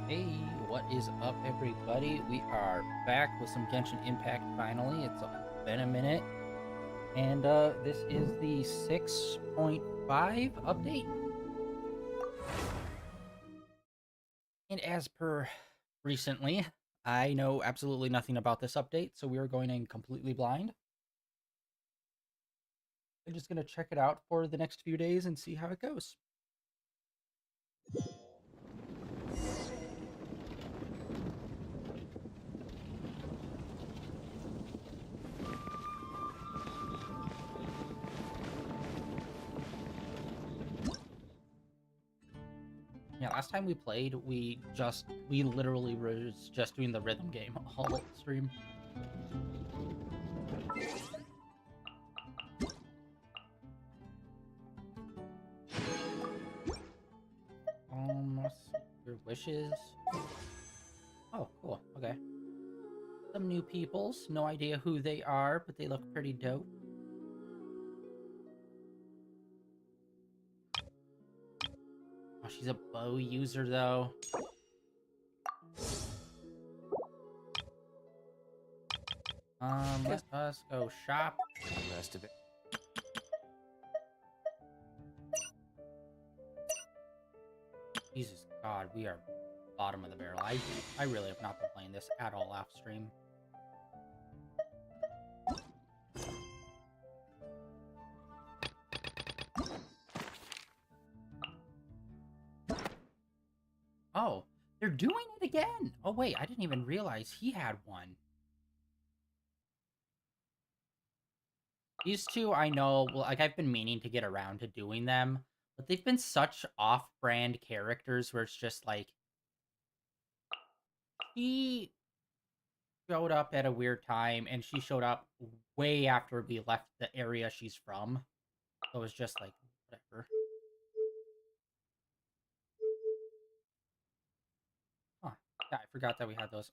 Hey, what is up, everybody? We are back with some Genshin Impact finally. It's been a minute. And this is the 6.5 update. And as per recently, I know absolutely nothing about this update, so we are going in completely blind. I'm just going to check it out for the next few days and see how it goes. Yeah, last time we played, we literally were just doing the rhythm game all stream. Let's see, your wishes. Oh, cool. Okay. Some new peoples. No idea who they are, but they look pretty dope. Oh, she's a bow user, though. Let us go shop. The rest of it. Jesus God, we are bottom of the barrel. I really have not been playing this at all off stream. Oh, they're doing it again. Oh, wait, I didn't even realize he had one. These two, I know, well, like, I've been meaning to get around to doing them, but they've been such off-brand characters where it's just like, he showed up at a weird time, and she showed up way after we left the area she's from. So it was just like, whatever. Huh. Yeah, I forgot that we had those.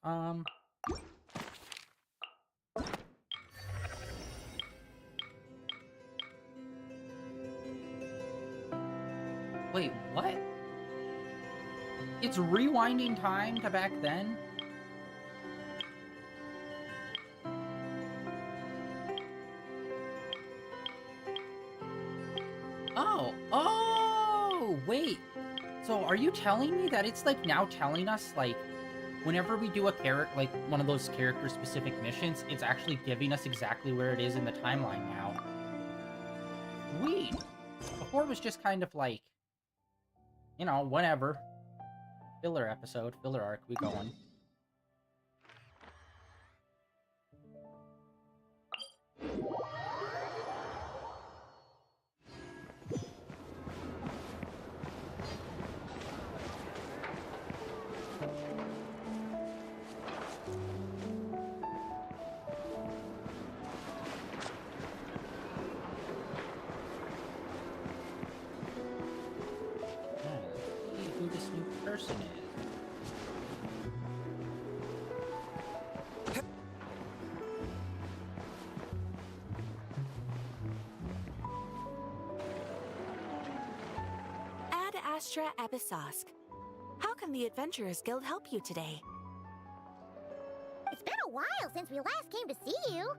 Wait, what? It's rewinding time to back then? Oh, wait. So are you telling me that it's like now telling us like whenever we do a character, like one of those character specific missions, it's actually giving us exactly where it is in the timeline now? Sweet. Before it was just kind of like, you know, whenever. Filler episode, filler arc, we going. Let's see who this new person is. Ad Astra Episosk. How can the Adventurers Guild help you today? It's been a while since we last came to see you.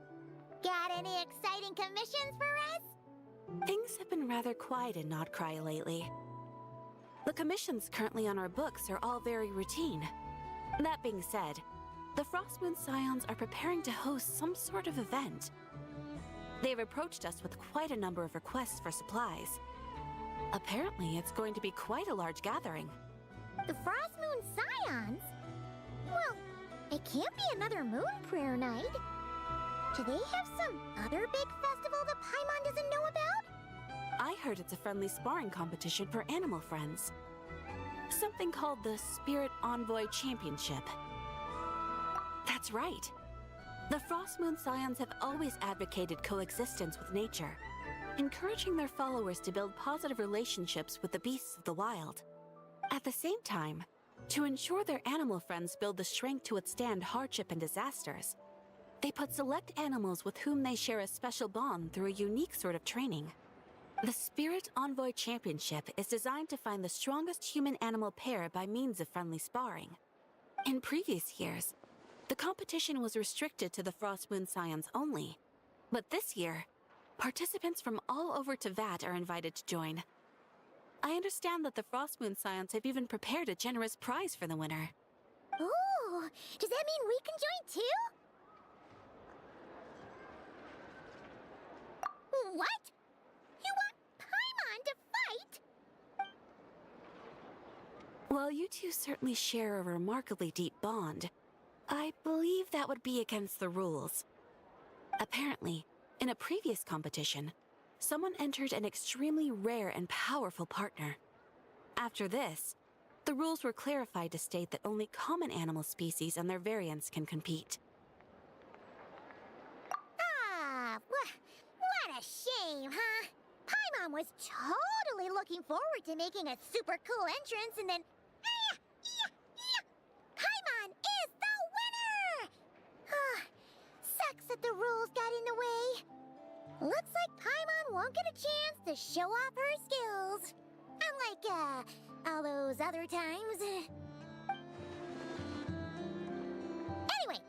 Got any exciting commissions for us? Things have been rather quiet in Nodcry lately. The commissions currently on our books are all very routine. That being said, the Frostmoon Scions are preparing to host some sort of event. They've approached us with quite a number of requests for supplies. Apparently, it's going to be quite a large gathering. The Frostmoon Scions? Well, it can't be another Moon Prayer Night. Do they have some other big festival that Paimon doesn't know about? I heard it's a friendly sparring competition for animal friends. Something called the Spirit Envoy Championship. That's right. The Frostmoon Scions have always advocated coexistence with nature, encouraging their followers to build positive relationships with the beasts of the wild. At the same time, to ensure their animal friends build the strength to withstand hardship and disasters, they put select animals with whom they share a special bond through a unique sort of training. The Spirit Envoy Championship is designed to find the strongest human-animal pair by means of friendly sparring. In previous years, the competition was restricted to the Frost Moon Scions only. But this year, participants from all over Teyvat are invited to join. I understand that the Frost Moon Scions have even prepared a generous prize for the winner. Ooh, does that mean we can join too? What? You want Paimon to fight? While you two certainly share a remarkably deep bond, I believe that would be against the rules. Apparently, in a previous competition, someone entered an extremely rare and powerful partner. After this, the rules were clarified to state that only common animal species and their variants can compete. Ah, what a shame, huh? Paimon was totally looking forward to making a super cool entrance and then... Paimon is the winner! Sucks that the rules got in the way. Looks like Paimon won't get a chance to show off her skills. Unlike, all those other times. Anyway,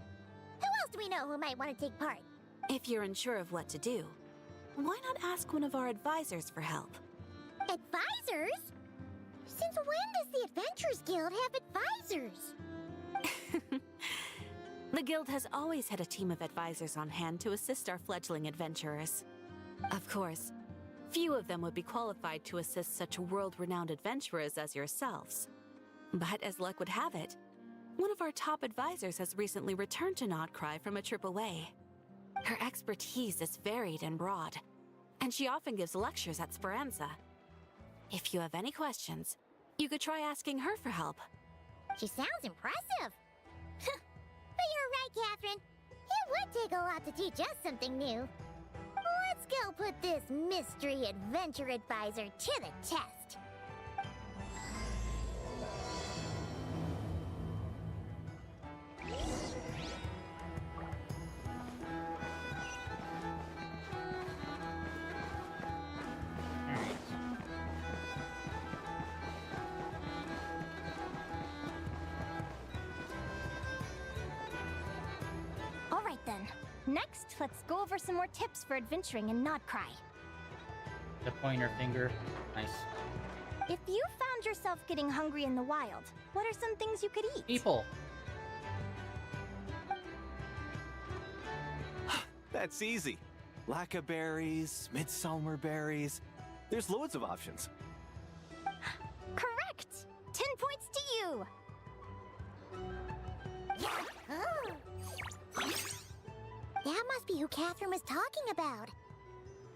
who else do we know who might want to take part? If you're unsure of what to do, why not ask one of our advisors for help? Advisors? Since when does the Adventurers Guild have advisors? The guild has always had a team of advisors on hand to assist our fledgling adventurers. Of course, few of them would be qualified to assist such world-renowned adventurers as yourselves. But as luck would have it, one of our top advisors has recently returned to Notcry from a trip away. Her expertise is varied and broad, and she often gives lectures at Speranza. If you have any questions, you could try asking her for help. She sounds impressive. But you're right, Catherine. It would take a lot to teach us something new. Let's go put this mystery adventure advisor to the test. All right then. Next, let's go over some more tips for adventuring in Notcry. The pointer finger. Nice. If you found yourself getting hungry in the wild, what are some things you could eat? People. That's easy. Lacca berries, midsummer berries. There's loads of options. Correct! 10 points to you! That must be who Catherine was talking about.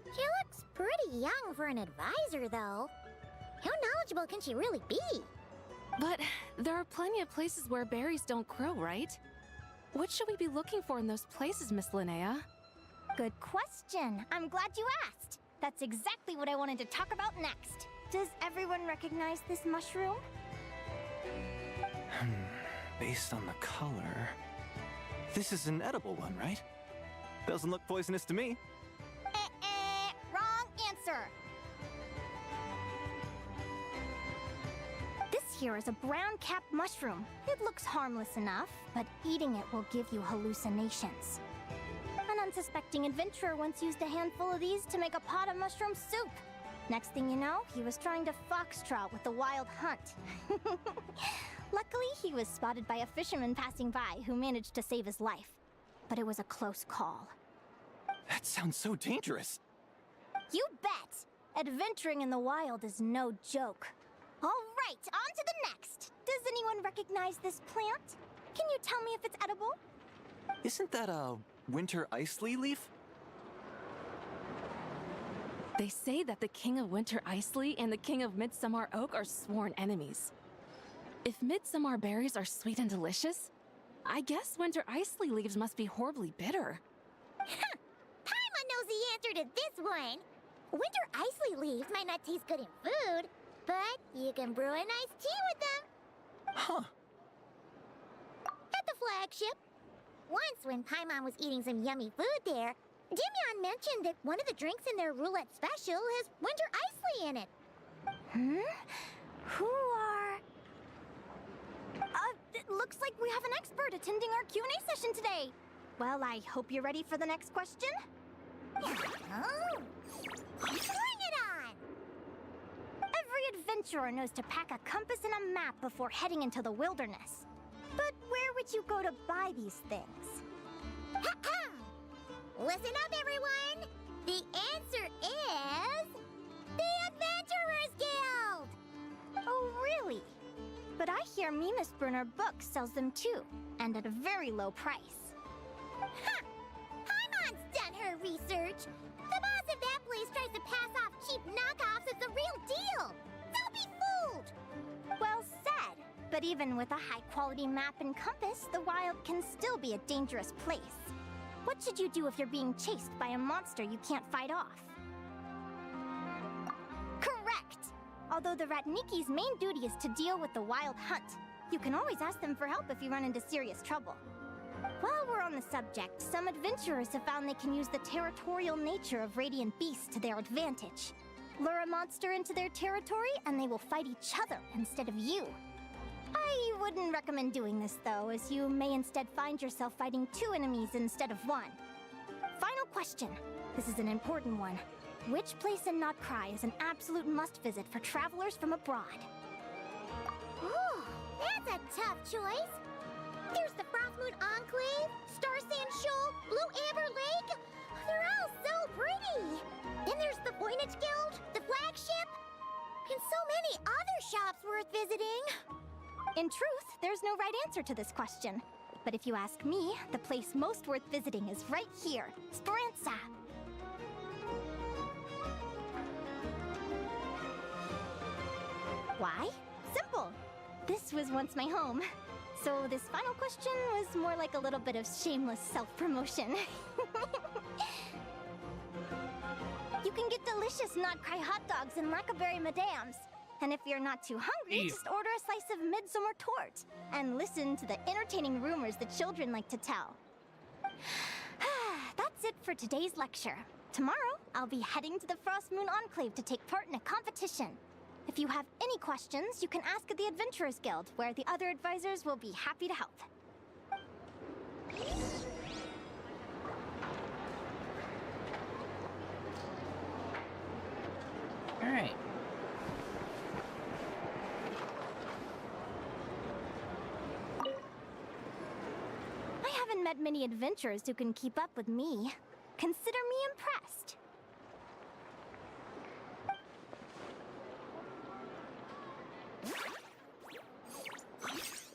She looks pretty young for an advisor, though. How knowledgeable can she really be? But there are plenty of places where berries don't grow, right? What should we be looking for in those places, Miss Linnea? Good question. I'm glad you asked. That's exactly what I wanted to talk about next. Does everyone recognize this mushroom? Based on the color... This is an edible one, right? Doesn't look poisonous to me. Wrong answer. This here is a brown-capped mushroom. It looks harmless enough, but eating it will give you hallucinations. An unsuspecting adventurer once used a handful of these to make a pot of mushroom soup. Next thing you know, he was trying to foxtrot with the wild hunt. Luckily, he was spotted by a fisherman passing by who managed to save his life. But it was a close call. That sounds so dangerous. You bet! Adventuring in the wild is no joke. All right, on to the next. Does anyone recognize this plant? Can you tell me if it's edible? Isn't that a winter ice leaf? They say that the King of Winter Icely and the King of Midsummer Oak are sworn enemies. If midsummer berries are sweet and delicious, I guess Winter Icely leaves must be horribly bitter. Paimon knows the answer to this one. Winter Icely leaves might not taste good in food, but you can brew a nice tea with them. Huh. At the flagship. Once when Paimon was eating some yummy food there, Dimyon mentioned that one of the drinks in their roulette special has Winter Icely in it. Who are... Looks like we have an expert attending our Q&A session today. Well, I hope you're ready for the next question. Oh, bring it on! Every adventurer knows to pack a compass and a map before heading into the wilderness. But where would you go to buy these things? Listen up, everyone! The answer is... the Adventurers Guild! Oh, really? But I hear Mimusburner Books sells them too, and at a very low price. Ha! Paimon's done her research! The boss of that place tries to pass off cheap knockoffs as the real deal! Don't be fooled! Well said. But even with a high-quality map and compass, the wild can still be a dangerous place. What should you do if you're being chased by a monster you can't fight off? Correct! Although the Ratniki's main duty is to deal with the wild hunt, you can always ask them for help if you run into serious trouble. While we're on the subject, some adventurers have found they can use the territorial nature of radiant beasts to their advantage. Lure a monster into their territory and they will fight each other instead of you. I wouldn't recommend doing this though, as you may instead find yourself fighting 2 enemies instead of 1. Final question. This is an important one. Which place in Notcry is an absolute must-visit for travelers from abroad? Ooh, that's a tough choice. There's the Frostmoon Enclave, Star Sand Shoal, Blue Amber Lake. They're all so pretty. Then there's the Voynich Guild, the flagship, and so many other shops worth visiting. In truth, there's no right answer to this question. But if you ask me, the place most worth visiting is right here, Speranza. Why? Simple. This was once my home. So this final question was more like a little bit of shameless self-promotion. You can get delicious Notcry hot dogs and Lackaberry Madams. And if you're not too hungry, just order a slice of Midsummer Tort and listen to the entertaining rumors the children like to tell. That's it for today's lecture. Tomorrow, I'll be heading to the Frostmoon Enclave to take part in a competition. If you have any questions, you can ask at the Adventurers Guild, where the other advisors will be happy to help. All right. I haven't met many adventurers who can keep up with me. Consider me impressed.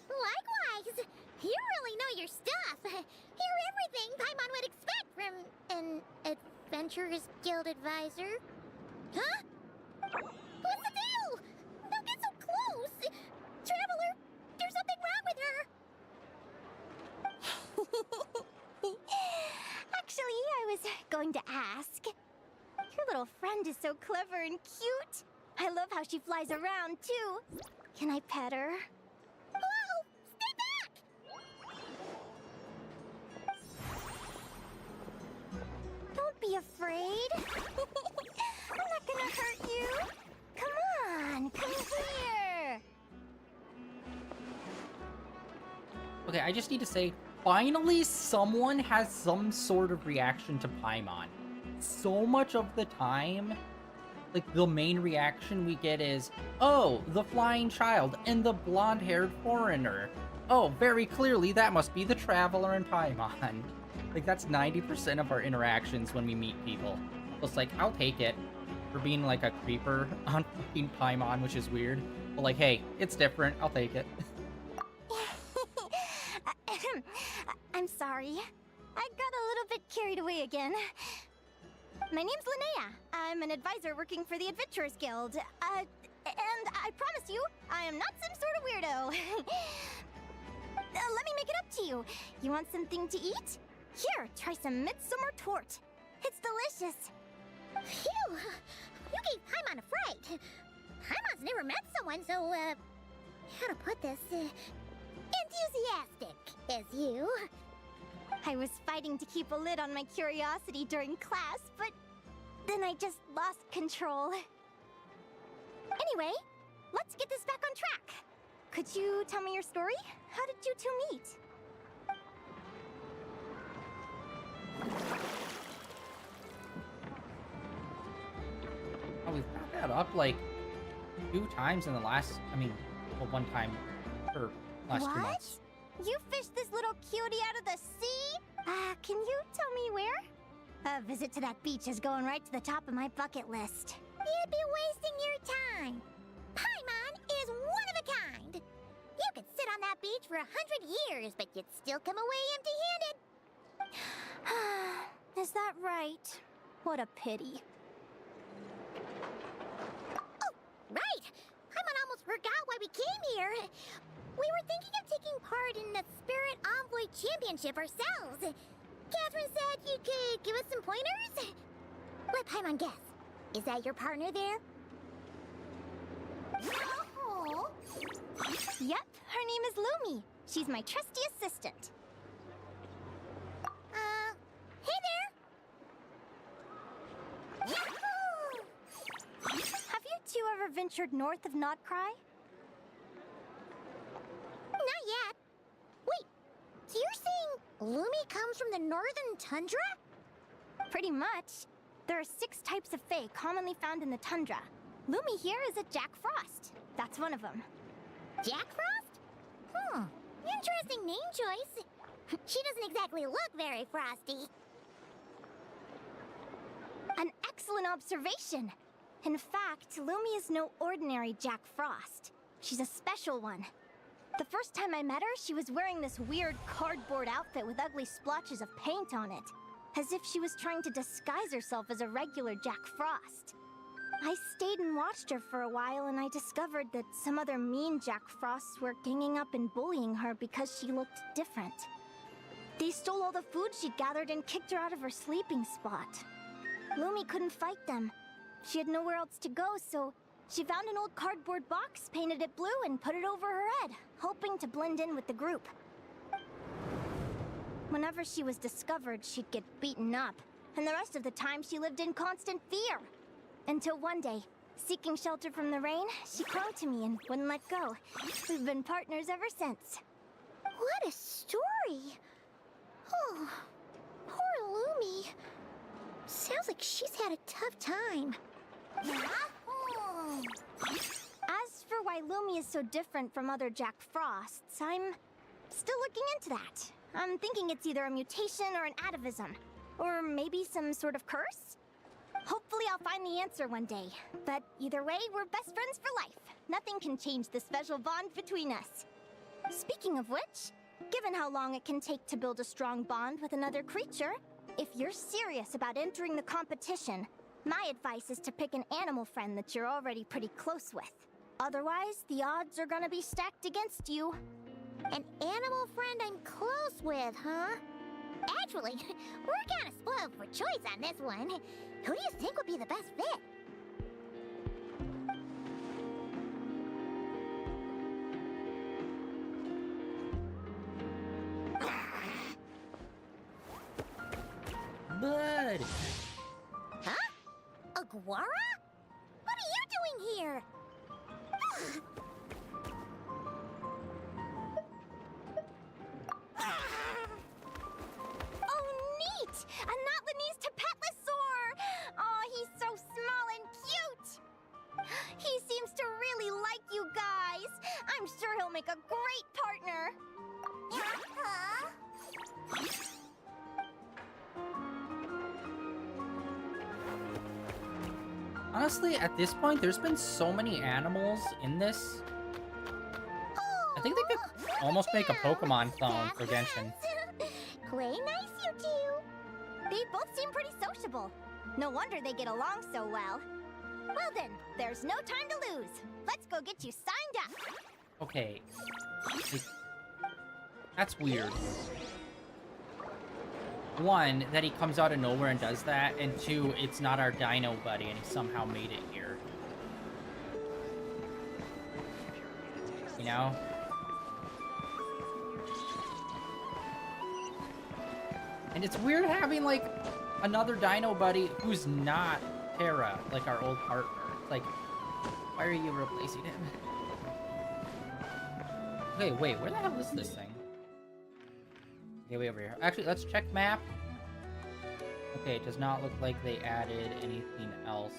Likewise! You really know your stuff. You're everything Paimon would expect from an Adventurers Guild advisor. Huh? What's the deal? Don't get so close! Traveler, there's something wrong with her! Actually, I was going to ask. Your little friend is so clever and cute. I love how she flies around, too. Can I pet her? Whoa! Stay back! Don't be afraid. I'm not gonna hurt you. Come on, come here. Okay, I just need to say, finally someone has some sort of reaction to Paimon. So much of the time, like, the main reaction we get is, oh, the flying child and the blonde-haired foreigner. Oh, very clearly that must be the traveler in Paimon. Like, that's 90% of our interactions when we meet people. So it's like, I'll take it for being like a creeper on fucking Paimon, which is weird. But like, hey, it's different. I'll take it. I'm sorry. I got a little bit carried away again. My name's Linnea. I'm an advisor working for the Adventurers Guild. And I promise you, I am not some sort of weirdo. Let me make it up to you. You want something to eat? Here, try some Midsummer Tort. It's delicious. Phew! You gave Paimon a fright. Paimon's never met someone so, how to put this, enthusiastic as you. I was fighting to keep a lid on my curiosity during class, but then I just lost control. Anyway, let's get this back on track. could you tell me your story? How did you two meet? Oh, we've brought that up like 2 times in the last, well, 1 time for last 2 months. You fished this little cutie out of the sea? Can you tell me where? A visit to that beach is going right to the top of my bucket list. You'd be wasting your time. Paimon is one of a kind. You could sit on that beach for 100 years, but you'd still come away empty-handed. Is that right? What a pity. Oh, right! Paimon almost forgot why we came here. We were thinking of taking part in the Spirit Envoy Championship ourselves. Catherine said you could give us some pointers? Let Paimon guess. Is that your partner there? Oh. Yep, her name is Lumi. She's my trusty assistant. Hey there! Have you two ever ventured north of Nodcry? Not yet. Wait, so you're saying Lumi comes from the northern tundra? Pretty much. There are 6 types of Fae commonly found in the tundra. Lumi here is a Jack Frost. That's one of them. Jack Frost? Interesting name choice. She doesn't exactly look very frosty. An excellent observation. In fact, Lumi is no ordinary Jack Frost. She's a special one. The first time I met her, she was wearing this weird cardboard outfit with ugly splotches of paint on it, as if she was trying to disguise herself as a regular Jack Frost. I stayed and watched her for a while, and I discovered that some other mean Jack Frosts were ganging up and bullying her because she looked different. They stole all the food she'd gathered and kicked her out of her sleeping spot. Lumi couldn't fight them. She had nowhere else to go, so she found an old cardboard box, painted it blue, and put it over her head, hoping to blend in with the group. Whenever she was discovered, she'd get beaten up, and the rest of the time she lived in constant fear. Until one day, seeking shelter from the rain, she clung to me and wouldn't let go. We've been partners ever since. What a story! Oh, poor Lumi. Sounds like she's had a tough time. As for why Lumi is so different from other Jack Frosts, I'm still looking into that. I'm thinking it's either a mutation or an atavism. Or maybe some sort of curse? Hopefully I'll find the answer one day. But either way, we're best friends for life. Nothing can change the special bond between us. Speaking of which, given how long it can take to build a strong bond with another creature, if you're serious about entering the competition, my advice is to pick an animal friend that you're already pretty close with. Otherwise, the odds are gonna be stacked against you. An animal friend I'm close with, huh? Actually, we're kind of spoiled for choice on this one. Who do you think would be the best fit? Bud! Huh? Aguara? What are you doing here? Oh, neat! A Notlanese Tapetlosaur! Oh, he's so small and cute! He seems to really like you guys. I'm sure he'll make a great partner. Honestly, at this point, there's been so many animals in this. I think they could almost make a Pokemon clone for Genshin. Play nice, you two. They both seem pretty sociable. No wonder they get along so well. Well then, there's no time to lose. Let's go get you signed up. Okay. Like, that's weird. One, that he comes out of nowhere and does that, and two, it's not our dino buddy and he somehow made it here. You know? And it's weird having, like, another dino buddy who's not Terra, like our old partner. Like, why are you replacing him? Okay, wait, where the hell is this thing? Okay, way over here. Actually, let's check map. Okay, it does not look like they added anything else.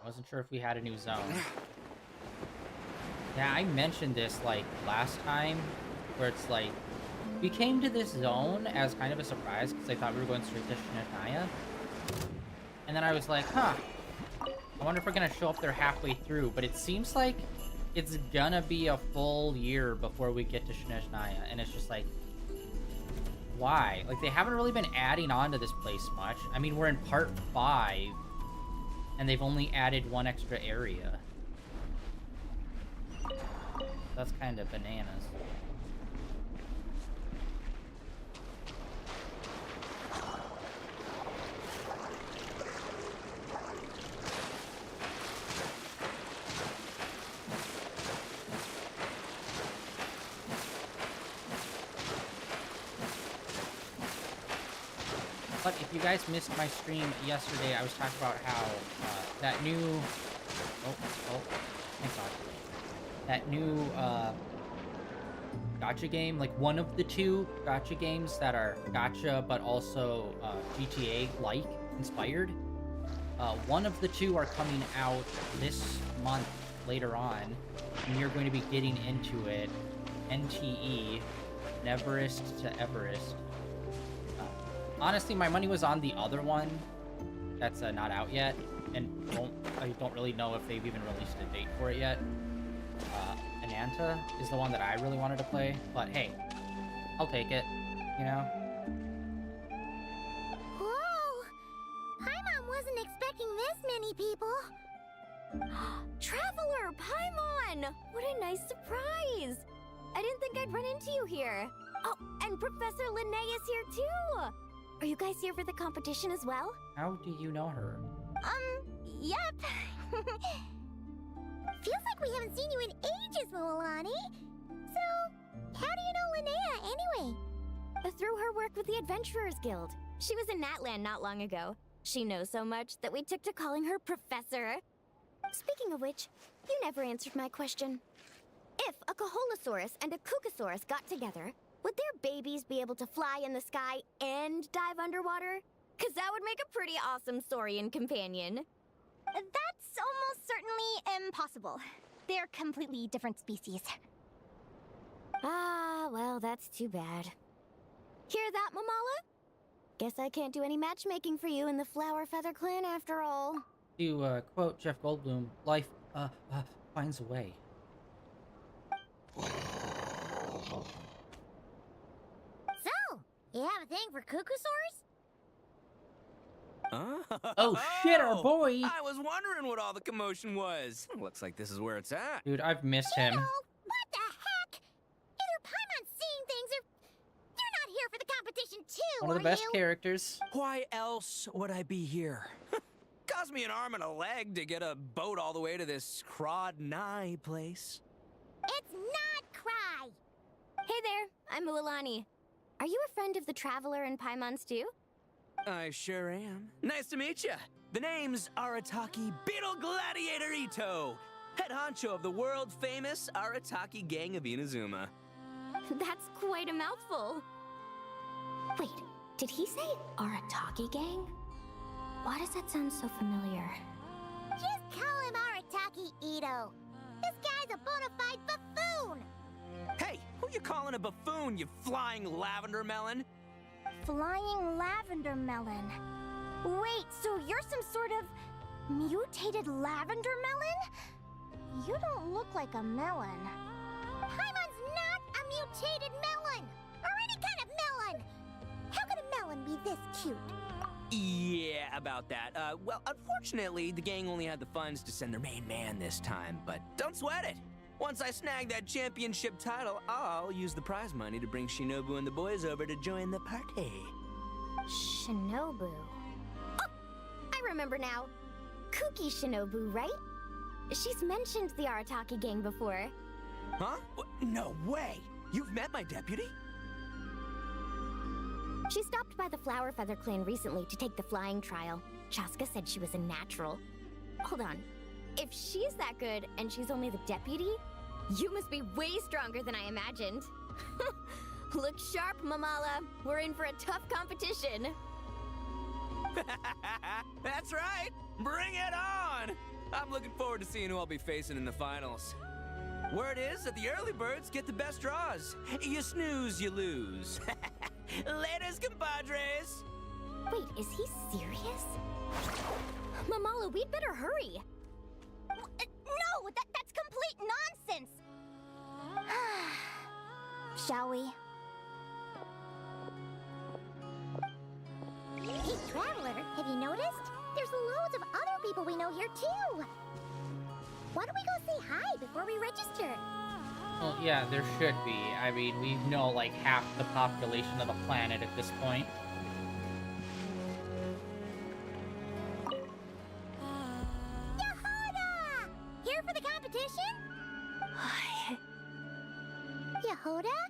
I wasn't sure if we had a new zone. Yeah, I mentioned this, like, last time, where it's like, we came to this zone as kind of a surprise, because I thought we were going straight to Shinataya. And then I was like, huh, I wonder if we're gonna show up there halfway through, but it seems like it's gonna be a full year before we get to Shinataya, and it's just like, why? Like, they haven't really been adding on to this place much. I mean, we're in part 5, and they've only added one extra area. That's kind of bananas. But if you guys missed my stream yesterday, I was talking about how that new... Oh, thank God. That new gacha game, like one of the two gacha games that are gacha but also GTA-like inspired. One of the two are coming out this month later on, and you're going to be getting into it. NTE, Neverest to Everest. Honestly, my money was on the other one that's not out yet, and I don't really know if they've even released a date for it yet. Ananta is the one that I really wanted to play, but hey, I'll take it, you know? Whoa! Paimon wasn't expecting this many people. Traveler, Paimon! What a nice surprise! I didn't think I'd run into you here. Oh, and Professor Linnae is here too! Are you guys here for the competition as well? How do you know her? Yep. Feels like we haven't seen you in ages, Moalani. So, how do you know Linnea anyway? Through her work with the Adventurers Guild. She was in Natland not long ago. She knows so much that we took to calling her Professor. Speaking of which, you never answered my question. If a Kaholosaurus and a Kukasaurus got together, would their babies be able to fly in the sky and dive underwater? 'Cause that would make a pretty awesome saurian companion. That's almost certainly impossible. They're completely different species. Ah, well, that's too bad. Hear that, Mamala? Guess I can't do any matchmaking for you in the Flower Feather Clan after all. To quote Jeff Goldblum, life finds a way. So, you have a thing for Kukusaurs? Oh shit, our boy! I was wondering what all the commotion was. Looks like this is where it's at. Dude, I've missed him. Oh, what the heck? Either Paimon's seeing things or you're not here for the competition too, One of the best you? characters. Why else would I be here? Cost me an arm and a leg to get a boat all the way to this Crawd-Nigh place. It's not Cry. Hey there, I'm Mualani. Are you a friend of the Traveler and Paimon's too? I sure am. Nice to meet you. The name's Arataki Beetle Gladiator Ito, head honcho of the world-famous Arataki gang of Inazuma. That's quite a mouthful. Wait, did he say Arataki gang? Why does that sound so familiar? Just call him Arataki Ito. This guy's a bona fide buffoon. Hey, who you calling a buffoon, you flying lavender melon? Flying lavender melon. Wait, so you're some sort of mutated lavender melon? You don't look like a melon. Paimon's not a mutated melon, or any kind of melon. How could a melon be this cute? Yeah, about that. Well, unfortunately, the gang only had the funds to send their main man this time, but don't sweat it. Once I snag that championship title, I'll use the prize money to bring Shinobu and the boys over to join the party. Shinobu. Oh, I remember now. Kuki Shinobu, right? She's mentioned the Arataki gang before. Huh? No way! You've met my deputy? She stopped by the Flower Feather clan recently to take the flying trial. Chaska said she was a natural. Hold on. If she's that good and she's only the deputy, you must be way stronger than I imagined. Look sharp, Mamala. We're in for a tough competition. That's right! Bring it on! I'm looking forward to seeing who I'll be facing in the finals. Word is that the early birds get the best draws. You snooze, you lose. Laters, compadres! Wait, is he serious? Mamala, we'd better hurry. No, that's complete nonsense! Shall we? Hey, Traveler, have you noticed? There's loads of other people we know here, too. Why don't we go say hi before we register? Well, yeah, there should be. I mean, we know like half the population of the planet at this point. Yehoda! Here for the competition? Yehoda?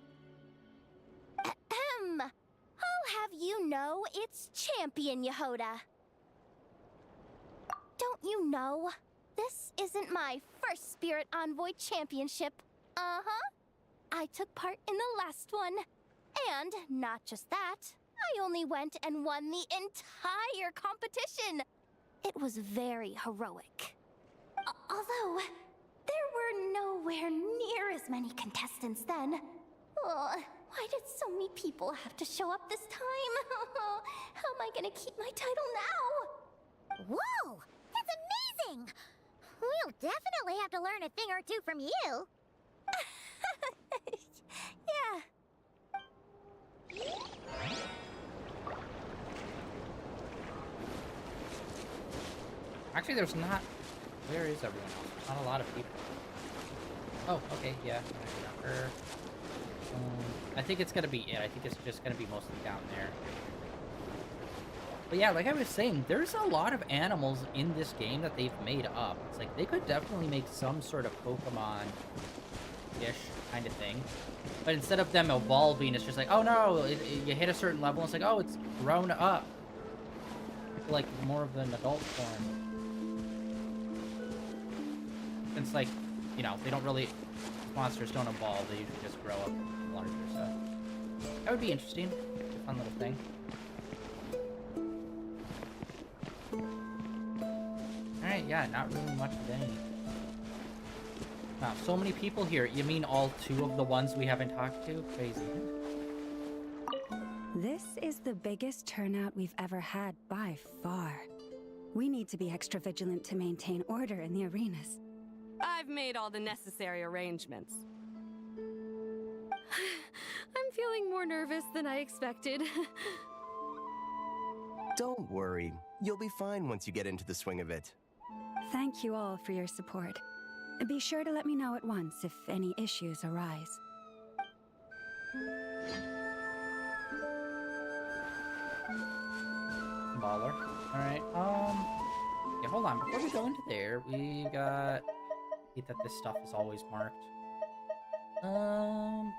Ahem. I'll have you know it's Champion Yehoda. Don't you know? This isn't my first Spirit Envoy Championship. Uh-huh. I took part in the last one. And not just that, I only went and won the entire competition. It was very heroic. Although, there were nowhere near as many contestants then. Oh, why did so many people have to show up this time? How am I gonna keep my title now? Whoa! That's amazing! We'll definitely have to learn a thing or two from you. Yeah. Actually, there's not... Where is everyone else? Not a lot of people. Oh, okay, yeah. I think it's gonna be it. I think it's just gonna be mostly down there. But yeah, like I was saying, there's a lot of animals in this game that they've made up. It's like they could definitely make some sort of Pokemon-ish kind of thing. But instead of them evolving, it's just like, oh no, you hit a certain level, and it's like, oh, it's grown up. Like more of an adult form. It's like, you know, they don't really... Monsters don't evolve, they usually just grow up larger, so... That would be interesting. A fun little thing. Alright, yeah, not really much of any. Wow, so many people here. You mean all 2 of the ones we haven't talked to? Crazy. This is the biggest turnout we've ever had by far. We need to be extra vigilant to maintain order in the arenas. I've made all the necessary arrangements. I'm feeling more nervous than I expected. Don't worry. You'll be fine once you get into the swing of it. Thank you all for your support. Be sure to let me know at once if any issues arise. Baller. Alright, yeah, hold on. Before we go into there, we got... I hate that this stuff is always marked. Trying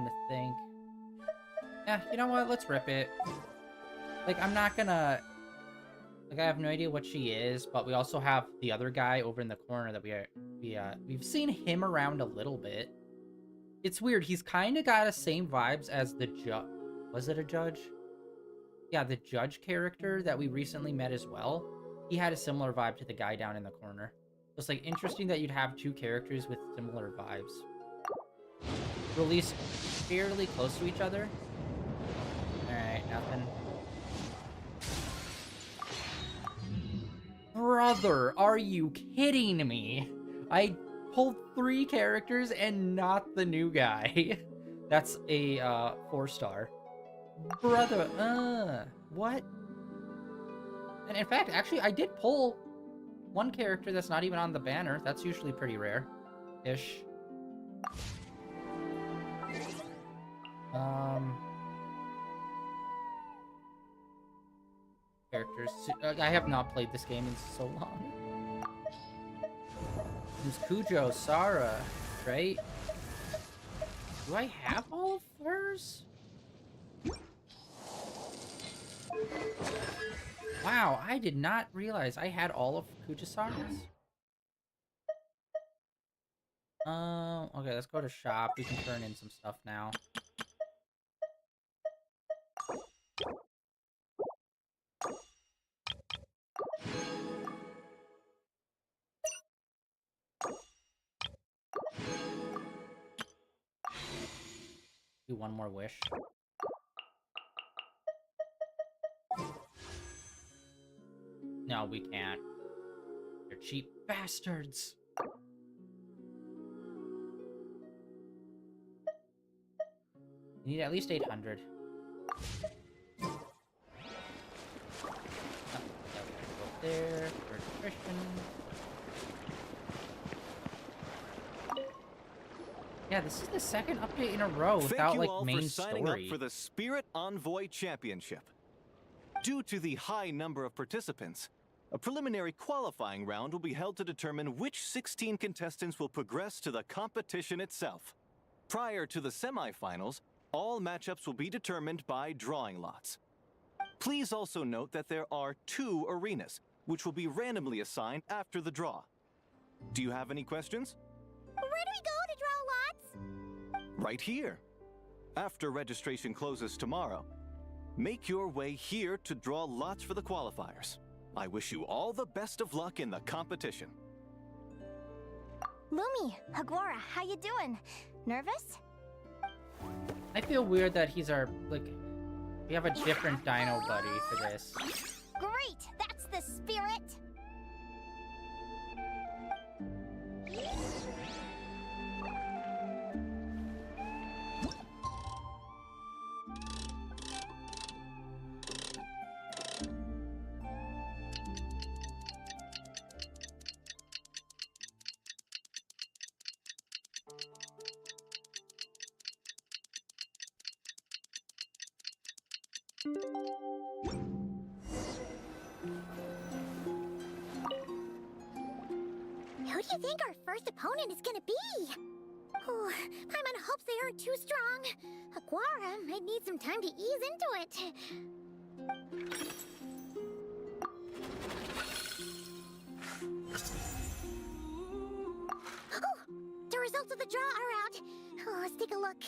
to think. Yeah, you know what? Let's rip it. Like, I'm not gonna... Like, I have no idea what she is, but we also have the other guy over in the corner that we've seen him around a little bit. It's weird. He's kind of got the same vibes as the judge. Was it a judge? Yeah, the judge character that we recently met as well. He had a similar vibe to the guy down in the corner. It's like interesting that you'd have 2 characters with similar vibes. Released fairly close to each other. Alright, nothing. Brother, are you kidding me? I pulled 3 characters and not the new guy. That's a 4-star. Brother, what? And in fact, actually, I did pull 1 character that's not even on the banner. That's usually pretty rare-ish. Characters. I have not played this game in so long. There's Cujo, Sarah, right? Do I have all of hers? Wow, I did not realize I had all of Kujasaras. Okay, let's go to shop. We can turn in some stuff now. Do one more wish. No, we can't. You're cheap bastards. You need at least 800. Oh, go there. For nutrition. Yeah, this is the second update in a row without, like, main Thank you all for signing story. up for the Spirit Envoy Championship. Due to the high number of participants, a preliminary qualifying round will be held to determine which 16 contestants will progress to the competition itself. Prior to the semifinals, all matchups will be determined by drawing lots. Please also note that there are 2 arenas, which will be randomly assigned after the draw. Do you have any questions? Where do we go to draw lots? Right here. After registration closes tomorrow, make your way here to draw lots for the qualifiers. I wish you all the best of luck in the competition. Lumi, Haguara, how you doing? Nervous? I feel weird that he's our, like, we have a different dino buddy for this. Great! That's the spirit! Who do you think our first opponent is gonna be? Oh, Paimon hopes they aren't too strong. Aguara might need some time to ease into it. Oh, the results of the draw are out. Oh, let's take a look.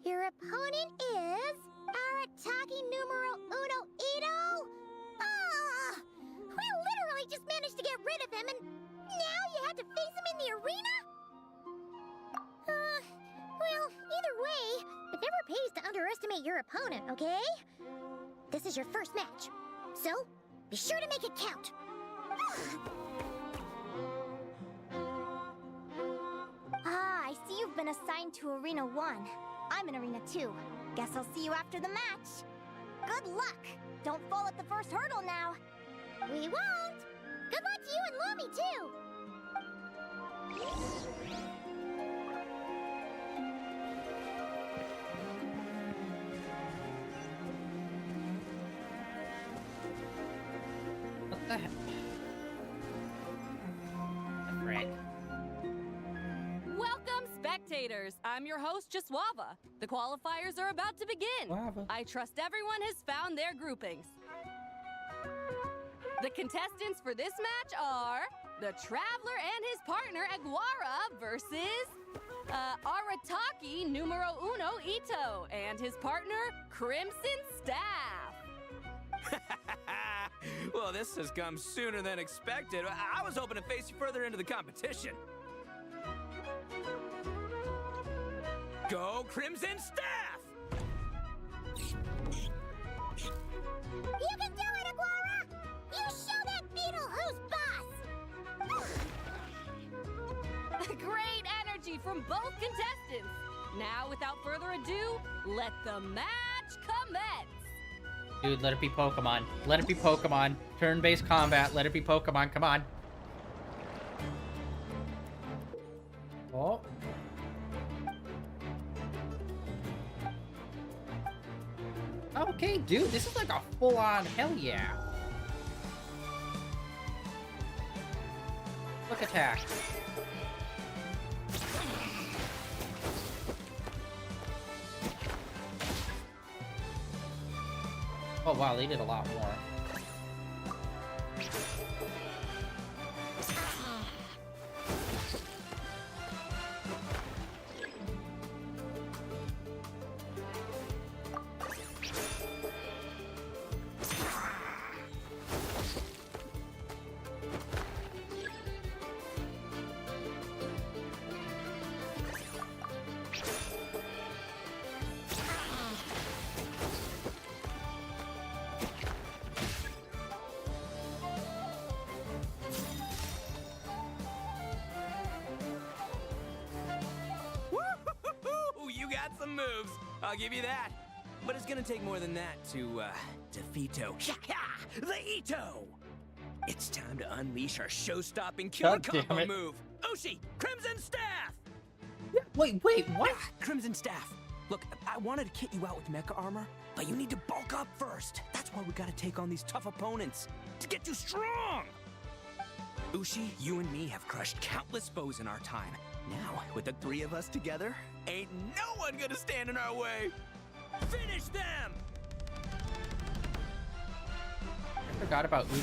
Your opponent is Arataki numero uno Ito. Ah, we literally just managed to get rid of him, and now you had to face him in the arena? Well, either way, it never pays to underestimate your opponent, okay? This is your first match, so be sure to make it count. Ah, I see you've been assigned to Arena 1. I'm in Arena 2. Guess I'll see you after the match. Good luck! Don't fall at the first hurdle now. We won't! Good luck to you and Lumi, too! What the heck? Frick. Welcome, spectators. I'm your host, Jaswava. The qualifiers are about to begin. Wava. I trust everyone has found their groupings. The contestants for this match are the Traveler and his partner, Aguara, versus Arataki numero uno Ito and his partner, Crimson Staff. Well, this has come sooner than expected. I was hoping to face you further into the competition. Go Crimson Staff! You can do it, Aguara! You show that beetle who's boss! Great energy from both contestants. Now, without further ado, let the match commence. Dude, let it be Pokemon. Let it be Pokemon. Turn-based combat. Let it be Pokemon. Come on. Oh. Okay, dude, this is like a full-on hell yeah. Quick attack. Oh wow, they did a lot more. Woo-hoo-hoo! You got some moves. I'll give you that. But it's gonna take more than that to defeat the Ito. It's time to unleash our show-stopping killer God damn combo it. move. Ushi, Crimson Staff. Wait, what? Crimson Staff. Look, I wanted to kit you out with mecha armor, but you need to bulk up first. That's why we gotta take on these tough opponents to get you strong. Ushi, you and me have crushed countless foes in our time. Now, with the three of us together, ain't no one gonna stand in our way. Finish them! I forgot about Uchi.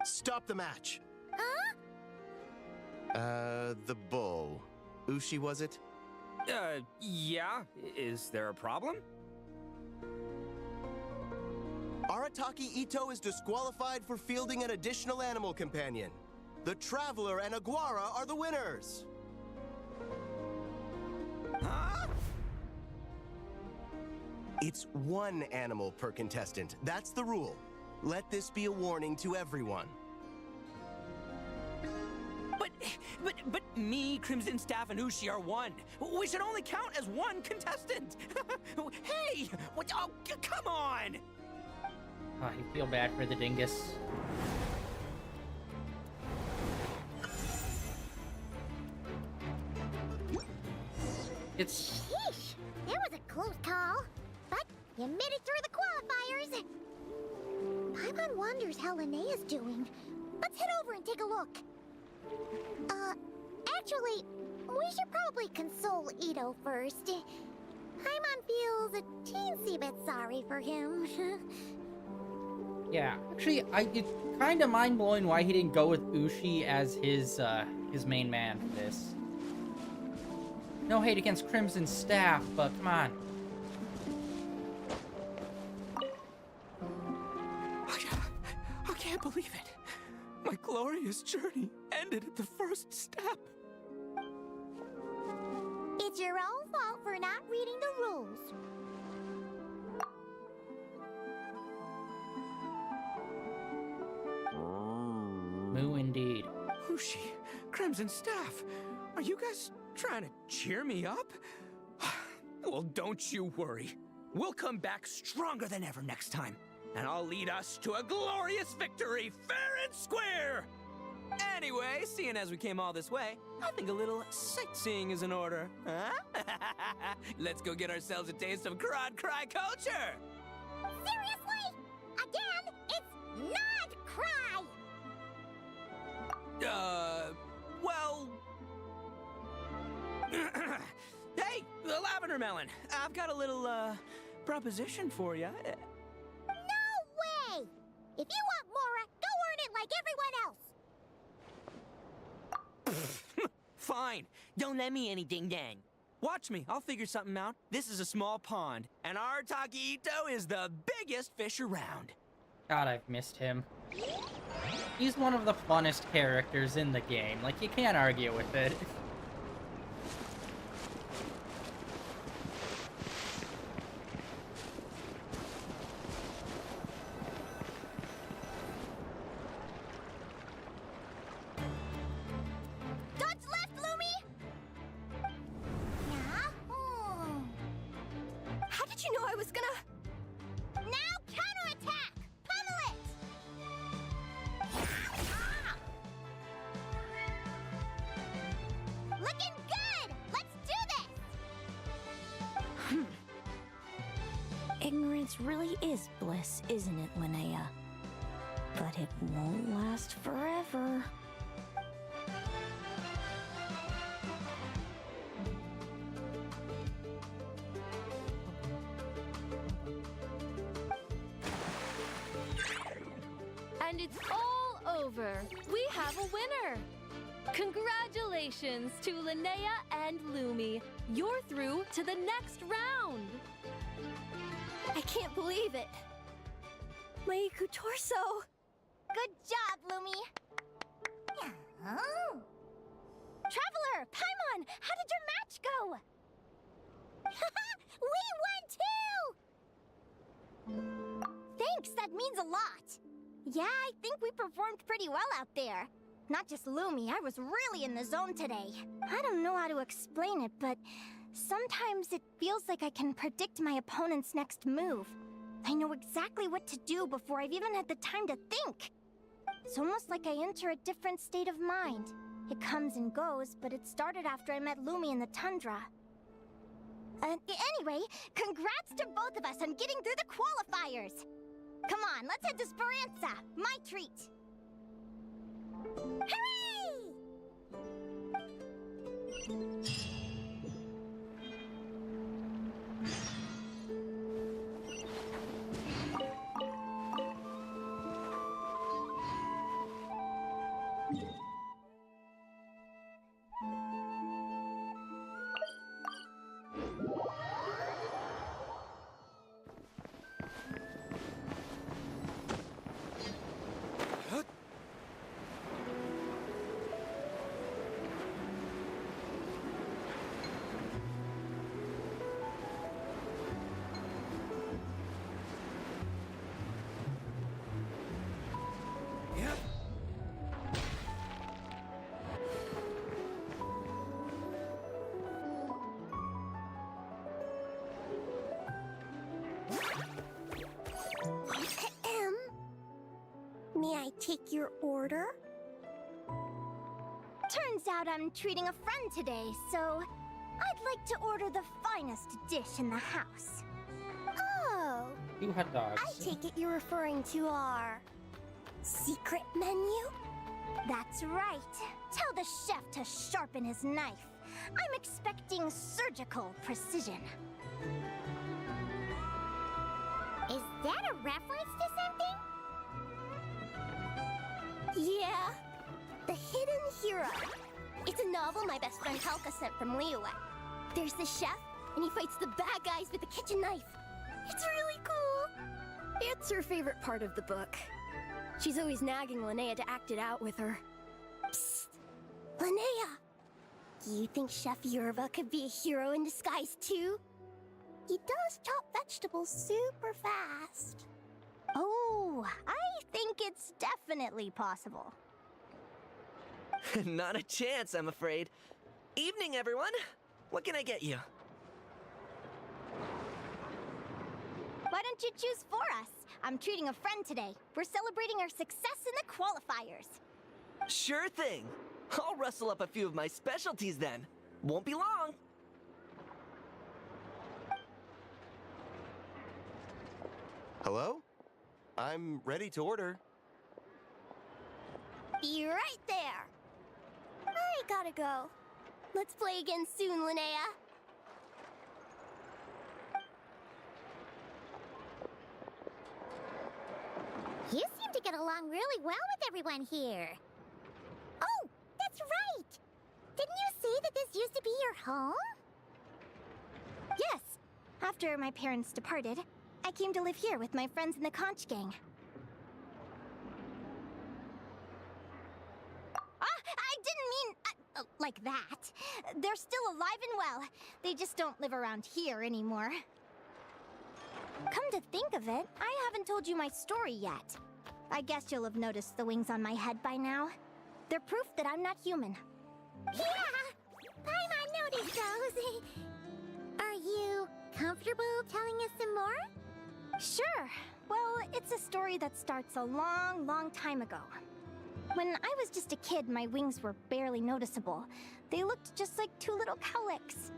Stop the match. Huh? The bull. Ushi, was it? Yeah. Is there a problem? Arataki Ito is disqualified for fielding an additional animal companion. The Traveler and Aguara are the winners. Huh? It's one animal per contestant. That's the rule. Let this be a warning to everyone. But me, Crimson Staff, and Ushi are one. We should only count as one contestant. Hey, what? Oh, come on! Oh, you feel bad for the dingus. It's... Sheesh, that was a close call. But you made it through the qualifiers. Paimon wonders how Linnea's doing. Let's head over and take a look. Actually, we should probably console Ito first. Paimon feels a teensy bit sorry for him. Yeah, actually, it's kind of mind-blowing why he didn't go with Ushi as his main man for this. No hate against Crimson Staff, but come on. I can't believe it. My glorious journey ended at the first step. It's your own fault for not reading the rules. Moo indeed. Ushi, Crimson Staff, are you guys trying to cheer me up? Well, don't you worry. We'll come back stronger than ever next time, and I'll lead us to a glorious victory, fair and square! Anyway, seeing as we came all this way, I think a little sightseeing is in order, huh? Let's go get ourselves a taste of Crod Cry culture! Seriously? Again, it's not cry! Well... Hey, the Lavender Melon, I've got a little, proposition for you. No way! If you want Mora, go earn it like everyone else! Fine, don't let me any ding-dang. Watch me, I'll figure something out. This is a small pond, and Arataki Ito is the biggest fish around. God, I've missed him. He's one of the funnest characters in the game. Like, you can't argue with it. Dodge left, Lumi! Yeah? How did you know I was gonna... Now counterattack! Pummel it! This really is bliss, isn't it, Linnea? But it won't last forever. And it's all over. We have a winner. Congratulations to Linnea and Lumi. You're through to the next round. I can't believe it. My torso. Good job, Lumi. Oh. Traveler, Paimon, how did your match go? We won too! Thanks, that means a lot. Yeah, I think we performed pretty well out there. Not just Lumi, I was really in the zone today. I don't know how to explain it, but sometimes it feels like I can predict my opponent's next move. I know exactly what to do before I've even had the time to think. It's almost like I enter a different state of mind. It comes and goes, but it started after I met Lumi in the tundra. Anyway, congrats to both of us on getting through the qualifiers! Come on, let's head to Speranza, my treat! Hooray! May I take your order? Turns out I'm treating a friend today, so I'd like to order the finest dish in the house. Oh, 2 hot dogs. I take it you're referring to our secret menu? That's right. Tell the chef to sharpen his knife. I'm expecting surgical precision. Is that a reference to something? Yeah, The Hidden Hero. It's a novel my best friend Halka sent from Liyue. There's the chef, and he fights the bad guys with a kitchen knife. It's really cool. It's her favorite part of the book. She's always nagging Linnea to act it out with her. Psst! Linnea! Do you think Chef Yerba could be a hero in disguise too? He does chop vegetables super fast. Oh, I think it's definitely possible. Not a chance, I'm afraid. Evening, everyone. What can I get you? Why don't you choose for us? I'm treating a friend today. We're celebrating our success in the qualifiers. Sure thing. I'll rustle up a few of my specialties then. Won't be long. Hello? I'm ready to order. Be right there. I gotta go. Let's play again soon, Linnea. You seem to get along really well with everyone here. Oh, that's right! Didn't you say that this used to be your home? Yes. After my parents departed, I came to live here with my friends in the conch gang. I didn't mean like that. They're still alive and well. They just don't live around here anymore. Come to think of it, I haven't told you my story yet. I guess you'll have noticed the wings on my head by now. They're proof that I'm not human. Yeah! Paimon noticed those. Are you comfortable telling us some more? Sure. Well, it's a story that starts a long, long time ago. When I was just a kid, my wings were barely noticeable. They looked just like 2 little cowlicks.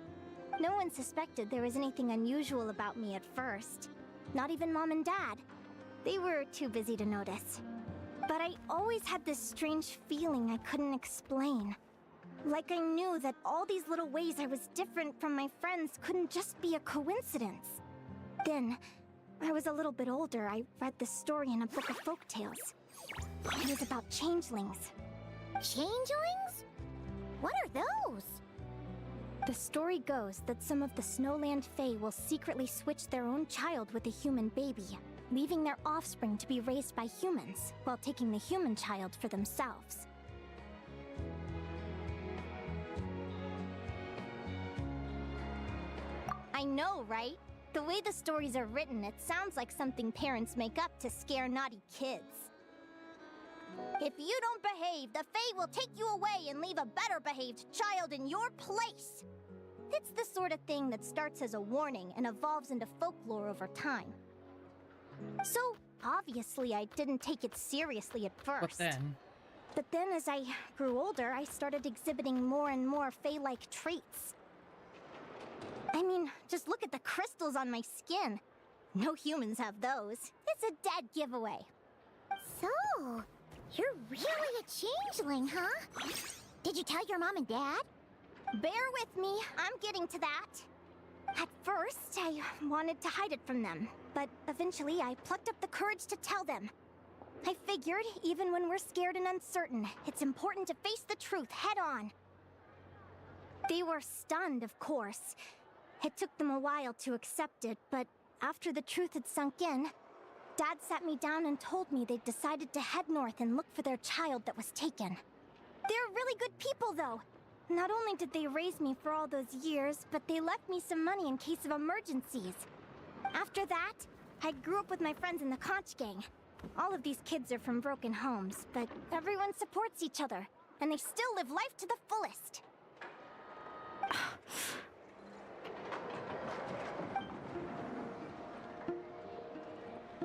No one suspected there was anything unusual about me at first. Not even Mom and Dad. They were too busy to notice. But I always had this strange feeling I couldn't explain. Like I knew that all these little ways I was different from my friends couldn't just be a coincidence. Then, I was a little bit older, I read this story in a book of folktales. It was about changelings. Changelings? What are those? The story goes that some of the Snowland Fae will secretly switch their own child with a human baby, leaving their offspring to be raised by humans, while taking the human child for themselves. I know, right? The way the stories are written, it sounds like something parents make up to scare naughty kids. If you don't behave, the Fae will take you away and leave a better behaved child in your place. It's the sort of thing that starts as a warning and evolves into folklore over time. So, obviously, I didn't take it seriously at first. But then as I grew older, I started exhibiting more and more Fae-like traits. I mean, just look at the crystals on my skin. No humans have those. It's a dead giveaway. So, you're really a changeling, huh? Did you tell your mom and dad? Bear with me, I'm getting to that. At first, I wanted to hide it from them, but eventually I plucked up the courage to tell them. I figured, even when we're scared and uncertain, it's important to face the truth head on. They were stunned, of course. It took them a while to accept it, but after the truth had sunk in, Dad sat me down and told me they'd decided to head north and look for their child that was taken. They're really good people, though. Not only did they raise me for all those years, but they left me some money in case of emergencies. After that, I grew up with my friends in the Conch Gang. All of these kids are from broken homes, but everyone supports each other, and they still live life to the fullest.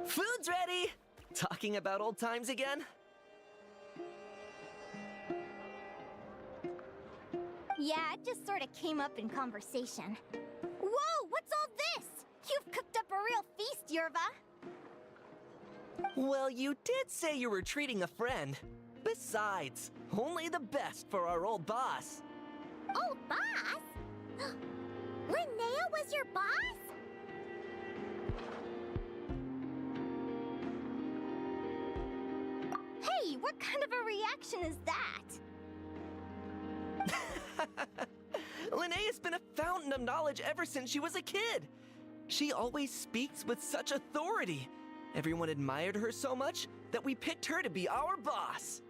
Food's ready! Talking about old times again? Yeah, it just sort of came up in conversation. Whoa, what's all this? You've cooked up a real feast, Yerva. Well, you did say you were treating a friend. Besides, only the best for our old boss. Old boss? Linnea was your boss? Hey, what kind of a reaction is that? Linnea's been a fountain of knowledge ever since she was a kid. She always speaks with such authority. Everyone admired her so much that we picked her to be our boss.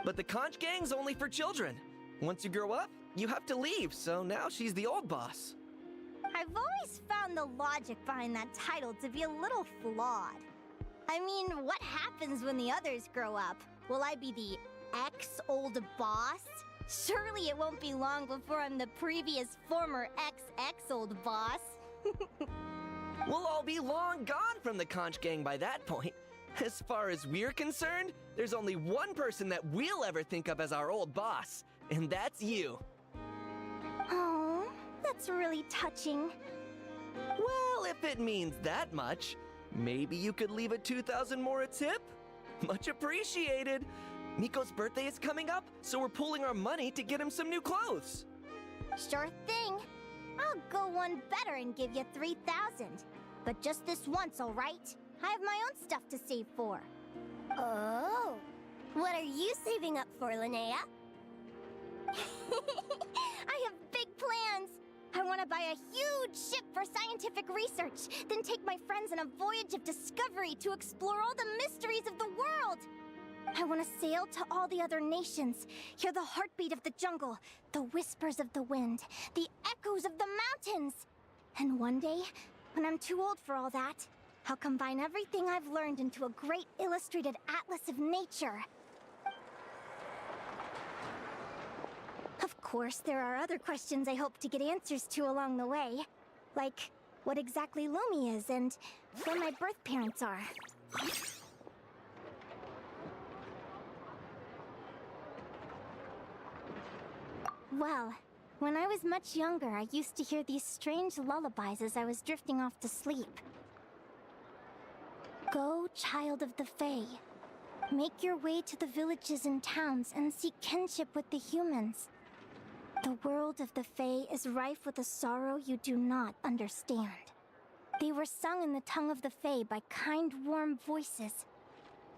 But the Conch Gang's only for children. Once you grow up, you have to leave, so now she's the old boss. I've always found the logic behind that title to be a little flawed. I mean, what happens when the others grow up? Will I be the ex-old boss? Surely it won't be long before I'm the previous former ex-old boss. We'll all be long gone from the Conch Gang by that point. As far as we're concerned, there's only one person that we'll ever think of as our old boss, and that's you. Oh, that's really touching. Well, if it means that much, maybe you could leave a 2,000 more a tip? Much appreciated. Miko's birthday is coming up, so we're pooling our money to get him some new clothes. Sure thing. I'll go one better and give you 3,000. But just this once, all right? I have my own stuff to save for. Oh, what are you saving up for, Linnea? I have big plans. I want to buy a huge ship for scientific research, then take my friends on a voyage of discovery to explore all the mysteries of the world. I want to sail to all the other nations, hear the heartbeat of the jungle, the whispers of the wind, the echoes of the mountains. And one day, when I'm too old for all that, I'll combine everything I've learned into a great illustrated atlas of nature. Of course, there are other questions I hope to get answers to along the way. Like, what exactly Lumi is and where my birth parents are. Well, when I was much younger, I used to hear these strange lullabies as I was drifting off to sleep. Go, child of the Fae. Make your way to the villages and towns and seek kinship with the humans. The world of the Fae is rife with a sorrow you do not understand. They were sung in the tongue of the Fae by kind, warm voices.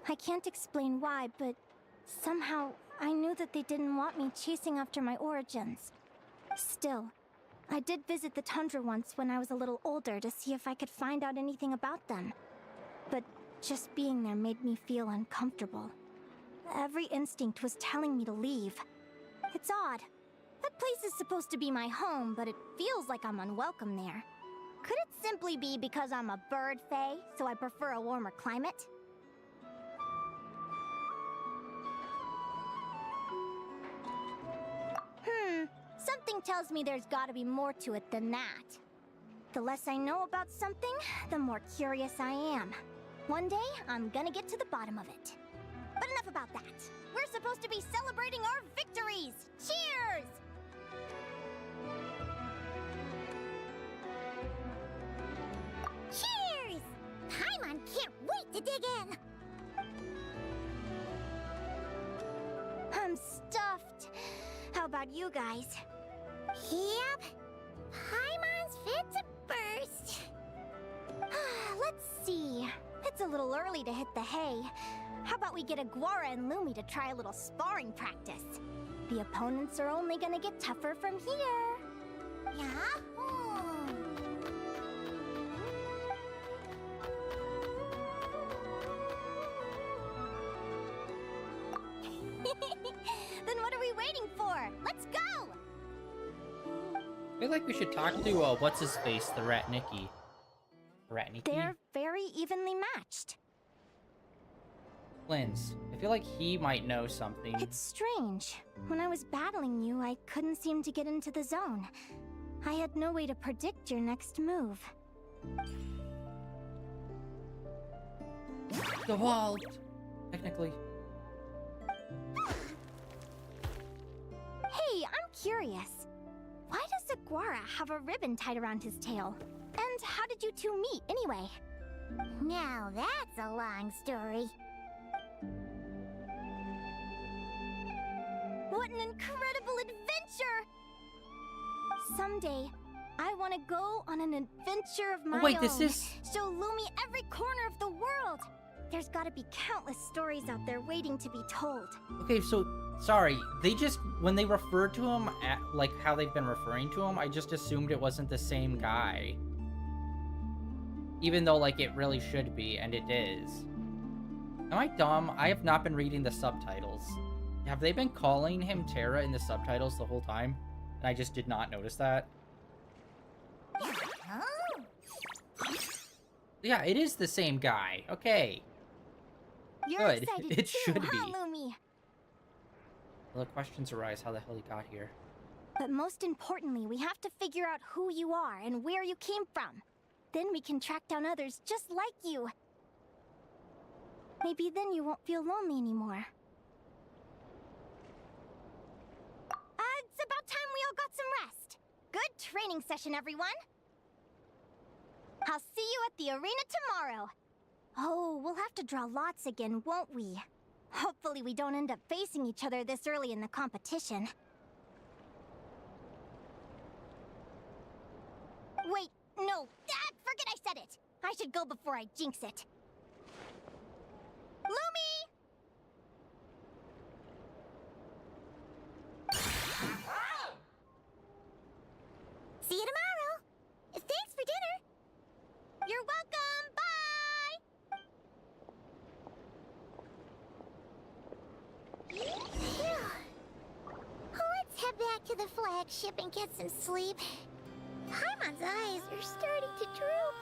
I can't explain why, but somehow I knew that they didn't want me chasing after my origins. Still, I did visit the tundra once when I was a little older to see if I could find out anything about them. But just being there made me feel uncomfortable. Every instinct was telling me to leave. It's odd. That place is supposed to be my home, but it feels like I'm unwelcome there. Could it simply be because I'm a bird fae, so I prefer a warmer climate? Something tells me there's gotta be more to it than that. The less I know about something, the more curious I am. One day, I'm gonna get to the bottom of it. But enough about that. We're supposed to be celebrating our victories! Cheers! Cheers! Paimon can't wait to dig in! I'm stuffed. How about you guys? Yep. Paimon's fit to burst. Let's see. It's a little early to hit the hay. How about we get Aguara and Lumi to try a little sparring practice? The opponents are only gonna get tougher from here. Yahoo! Then what are we waiting for? Let's go! I feel like we should talk to, what's-his-face, the Ratnicki. Ratnicki? They're very evenly matched. Linz. I feel like he might know something. It's strange. When I was battling you, I couldn't seem to get into the zone. I had no way to predict your next move. The wall! Technically. Hey, I'm curious. Why does Aguara have a ribbon tied around his tail? And how did you two meet, anyway? Now that's a long story. What an incredible adventure! Someday, I want to go on an adventure of my wait, own. this is... Show Lumi every corner of the world! There's gotta be countless stories out there waiting to be told. Okay, so, sorry, they just, when they referred to him, like how they've been referring to him, I just assumed it wasn't the same guy. Even though, like, it really should be, and it is. Am I dumb? I have not been reading the subtitles. Have they been calling him Terra in the subtitles the whole time? And I just did not notice that. Oh. Yeah, it is the same guy. Okay. You're Good. excited It too, should huh, be. Lumi? Well, the questions arise how the hell he got here. But most importantly, we have to figure out who you are and where you came from. Then we can track down others just like you. Maybe then you won't feel lonely anymore. It's about time we all got some rest. Good training session, everyone. I'll see you at the arena tomorrow. Oh, we'll have to draw lots again, won't we? Hopefully we don't end up facing each other this early in the competition. Wait, no. Forget I said it. I should go before I jinx it. Lumi! See you tomorrow. Thanks for dinner. You're welcome! Bye! Let's head back to the flagship and get some sleep. Paimon's eyes are starting to droop.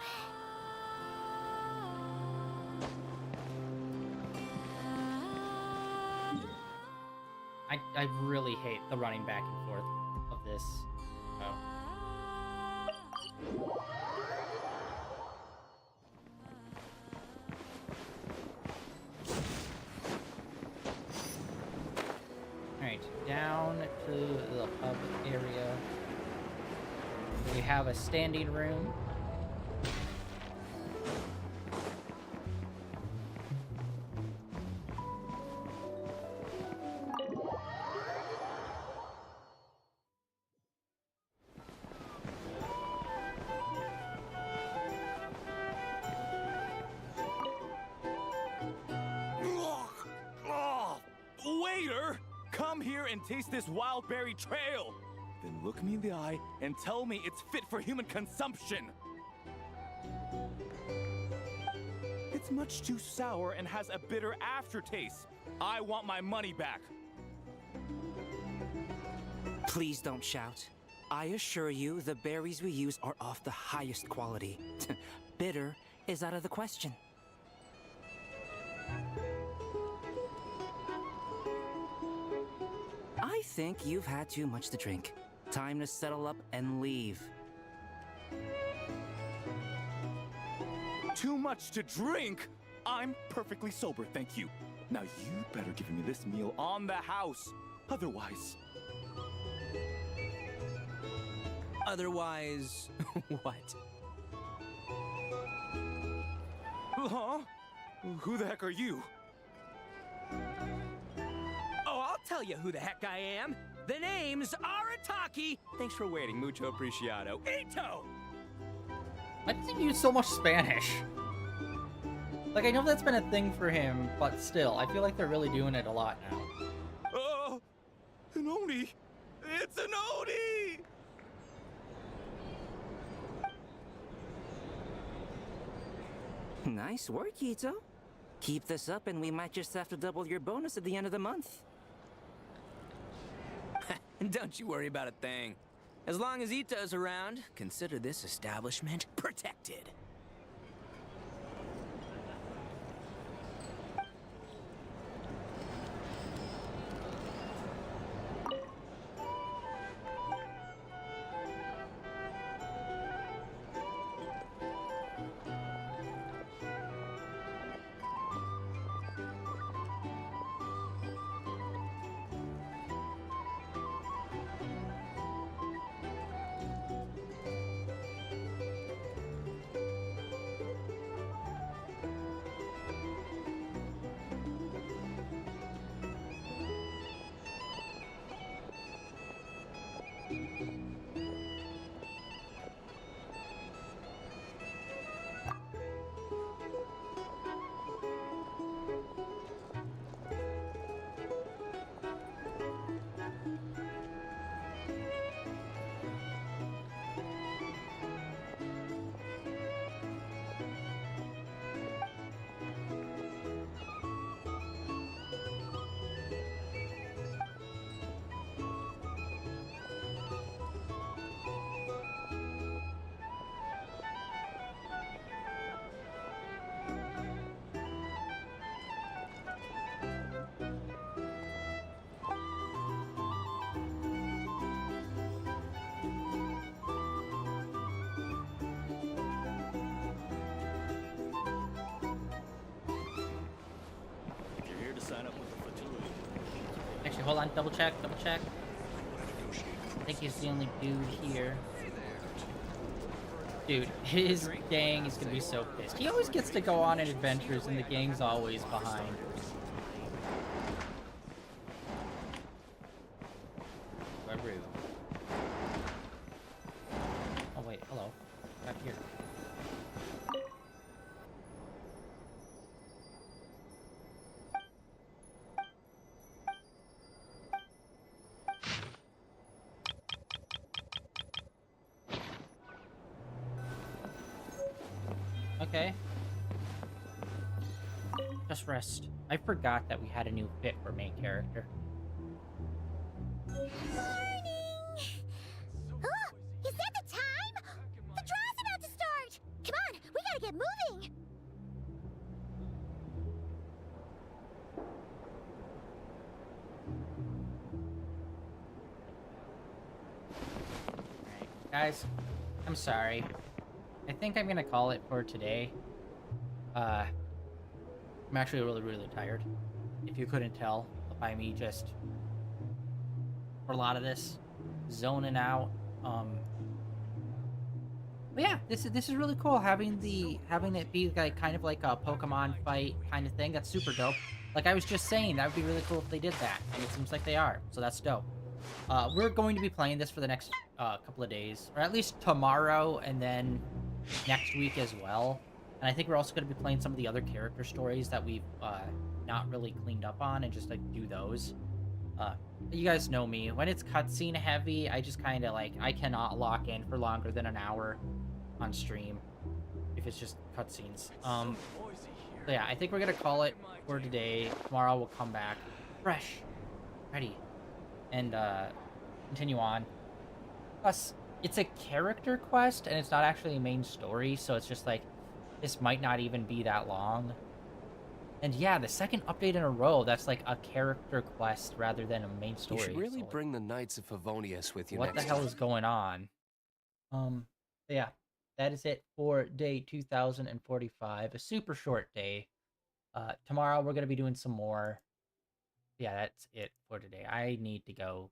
I really hate the running back and forth of this. Oh. Alright, down to the pub area. We have a standing room. and taste this wild berry trail. Then look me in the eye and tell me it's fit for human consumption. It's much too sour and has a bitter aftertaste. I want my money back. Please don't shout. I assure you, the berries we use are of the highest quality. Bitter is out of the question. I think you've had too much to drink. Time to settle up and leave. Too much to drink? I'm perfectly sober, thank you. Now you better give me this meal on the house. Otherwise... Otherwise, what? Huh? Who the heck are you? Oh, I'll tell you who the heck I am. The name's Arataki. Thanks for waiting, mucho apreciado. Ito! Why does he use so much Spanish? Like, I know that's been a thing for him, but still, I feel like they're really doing it a lot now. An Oni! It's an Oni! Nice work, Ito. Keep this up and we might just have to double your bonus at the end of the month. Don't you worry about a thing. As long as Ito's around, consider this establishment protected. Sign up with the fertility. Actually, hold on, double check. I think he's the only dude here. Dude, his gang is gonna be so pissed. He always gets to go on adventures and the gang's always behind. What rude. Oh wait, hello. Back here. Okay. Just rest. I forgot that we had a new fit for main character. Morning! Oh, is that the time? The draw's about to start! Come on, we gotta get moving! Alright, guys, I'm sorry. I think I'm gonna call it for today. I'm actually really tired. If you couldn't tell by me just for a lot of this zoning out. But yeah, this is really cool having it be like kind of like a Pokemon fight kind of thing. That's super dope. Like I was just saying, that would be really cool if they did that, and it seems like they are. So that's dope. We're going to be playing this for the next couple of days, or at least tomorrow, and then next week as well. And I think we're also going to be playing some of the other character stories that we've not really cleaned up on, and just like do those. Uh, you guys know me. When it's cutscene heavy, I just kind of like, I cannot lock in for longer than an hour on stream if it's just cutscenes. So yeah, I think we're gonna call it for today. Tomorrow we'll come back fresh, ready, and continue on. Plus, it's a character quest, and it's not actually a main story, so it's just like, this might not even be that long. And yeah, the second update in a row that's like a character quest rather than a main story. You should really so, like, bring the Knights of Favonius with you what the next hell time. is going on? Yeah, that is it for day 2045. A super short day. Tomorrow we're gonna be doing some more. Yeah, that's it for today. I need to go.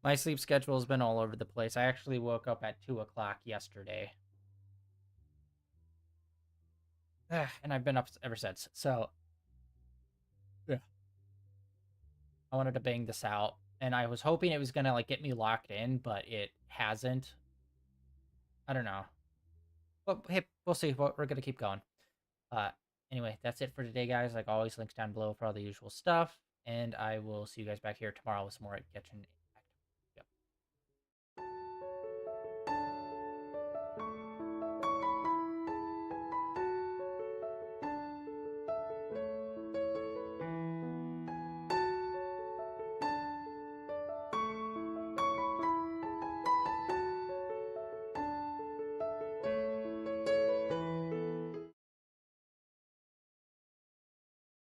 My sleep schedule has been all over the place. I actually woke up at 2 o'clock yesterday. And I've been up ever since. So, yeah. I wanted to bang this out. And I was hoping it was gonna, like, get me locked in, but it hasn't. I don't know. But, hey, we'll see. We're gonna keep going. Uh, anyway, that's it for today, guys. Like always, links down below for all the usual stuff. And I will see you guys back here tomorrow with some more Genshin